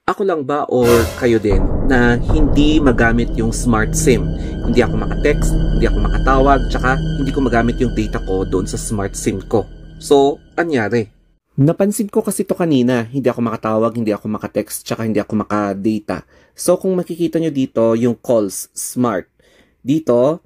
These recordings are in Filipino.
Ako lang ba or kayo din na hindi magamit yung smart SIM? Hindi ako maka-text, hindi ako makatawag, tsaka hindi ko magamit yung data ko doon sa smart SIM ko. So, anyari? Napansin ko kasi to kanina, hindi ako makatawag, hindi ako maka-text, tsaka hindi ako maka-data. So, kung makikita nyo dito, yung calls, smart. Dito,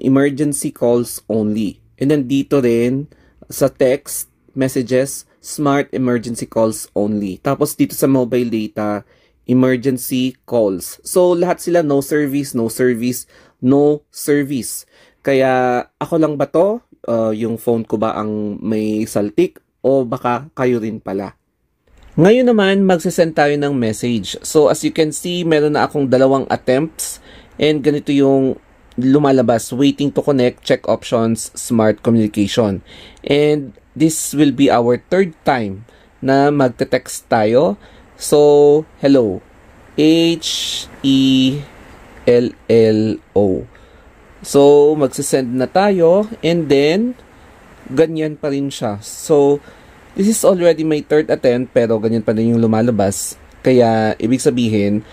emergency calls only. And then dito rin, sa text, messages, smart emergency calls only. Tapos dito sa mobile data, emergency calls. So lahat sila no service, no service, no service. Kaya ako lang ba to? Yung phone ko ba ang may saltik? O baka kayo rin pala? Ngayon naman, magsasend tayo ng message. So as you can see, meron na akong 2 attempts. And ganito yung lumalabas, waiting to connect, check options, smart communication. And this will be our 3rd time na magte-text tayo. So, hello. H-E-L-L-O. So, magsisend na tayo. And then, ganyan pa rin siya. So, this is already my 3rd attempt, pero ganyan pa rin yung lumalabas. Kaya, ibig sabihin,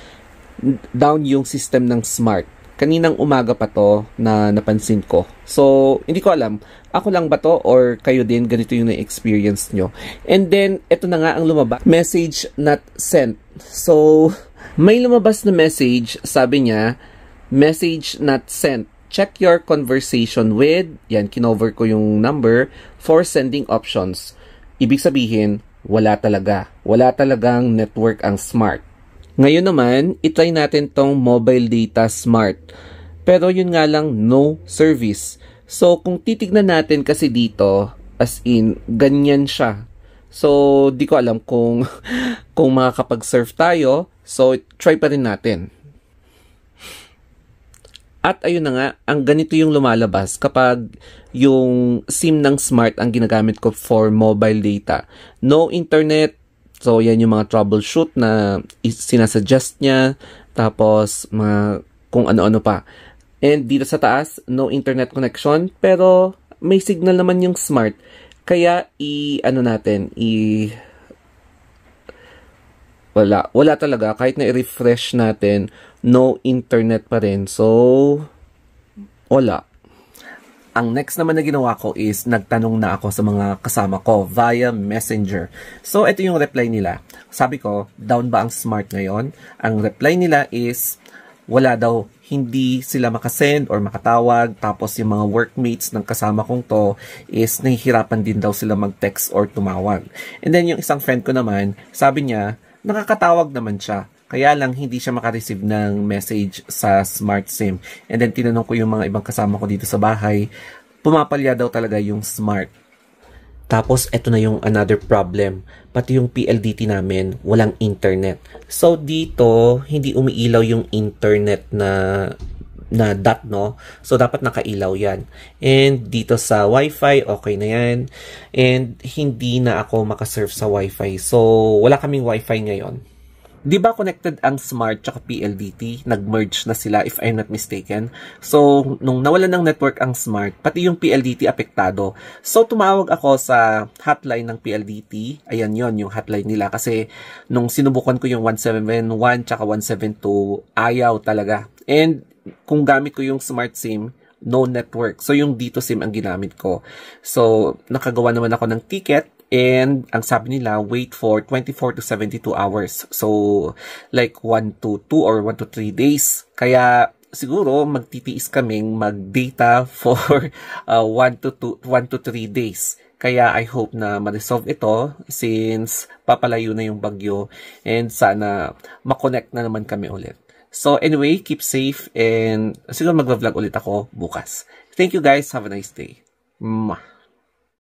down yung system ng smart. Kaninang umaga pa to na napansin ko. So, hindi ko alam. Ako lang ba to or kayo din ganito yung na-experience nyo. And then, ito na nga ang lumabas. Message not sent. So, may lumabas na message. Sabi niya, message not sent. Check your conversation with, yan, kinover ko yung number, for sending options. Ibig sabihin, wala talaga. Wala talagang network ang smart. Ngayon naman, itry natin tong mobile data smart. Pero yun nga lang, no service. So, kung titignan natin kasi dito, as in, ganyan siya. So, di ko alam kung, kung makakapag-surf tayo. So, try pa rin natin. At ayun na nga, ang ganito yung lumalabas kapag yung SIM ng smart ang ginagamit ko for mobile data. No internet. So, yan yung mga troubleshoot na sinasuggest niya. Tapos, kung ano-ano pa. And dito sa taas, no internet connection. Pero, may signal naman yung smart. Kaya, wala talaga. Kahit na i-refresh natin, no internet pa rin. So, wala. Ang next naman na ginawa ko is nagtanong na ako sa mga kasama ko via Messenger. So, ito yung reply nila. Sabi ko, down ba ang smart ngayon? Ang reply nila is, wala daw, hindi sila makasend or makatawag. Tapos yung mga workmates ng kasama kong to is nahihirapan din daw sila mag-text or tumawag. And then yung isang friend ko naman, sabi niya, nakakatawag naman siya. Kaya lang hindi siya makareceive ng message sa smart SIM. And then tinanong ko yung mga ibang kasama ko dito sa bahay, pumapalya daw talaga yung smart. Tapos eto na yung another problem. Pati yung PLDT namin, walang internet. So dito, hindi umiilaw yung internet na dot, no? So dapat nakailaw yan. And dito sa Wi-Fi, okay na yan. And hindi na ako makasurf sa Wi-Fi. So wala kaming Wi-Fi ngayon. Di ba connected ang smart tsaka PLDT? Nag-merge na sila if I'm not mistaken. So, nung nawalan ng network ang smart, pati yung PLDT apektado. So, tumawag ako sa hotline ng PLDT. Ayan yon yung hotline nila. Kasi, nung sinubukan ko yung 171 tsaka 172, ayaw talaga. And, kung gamit ko yung smart SIM, no network. So, yung dito SIM ang ginamit ko. So, nakagawa naman ako ng ticket. And, ang sabi nila, wait for 24 to 72 hours. So, like 1 to 2 or 1 to 3 days. Kaya, siguro, magtitiis kaming mag-data for 1 to 3 days. Kaya, I hope na ma-resolve ito since papalayo na yung bagyo. And sana, makonect na naman kami ulit. So, anyway, keep safe and siguro mag-vlog ulit ako bukas. Thank you guys. Have a nice day. Mwah.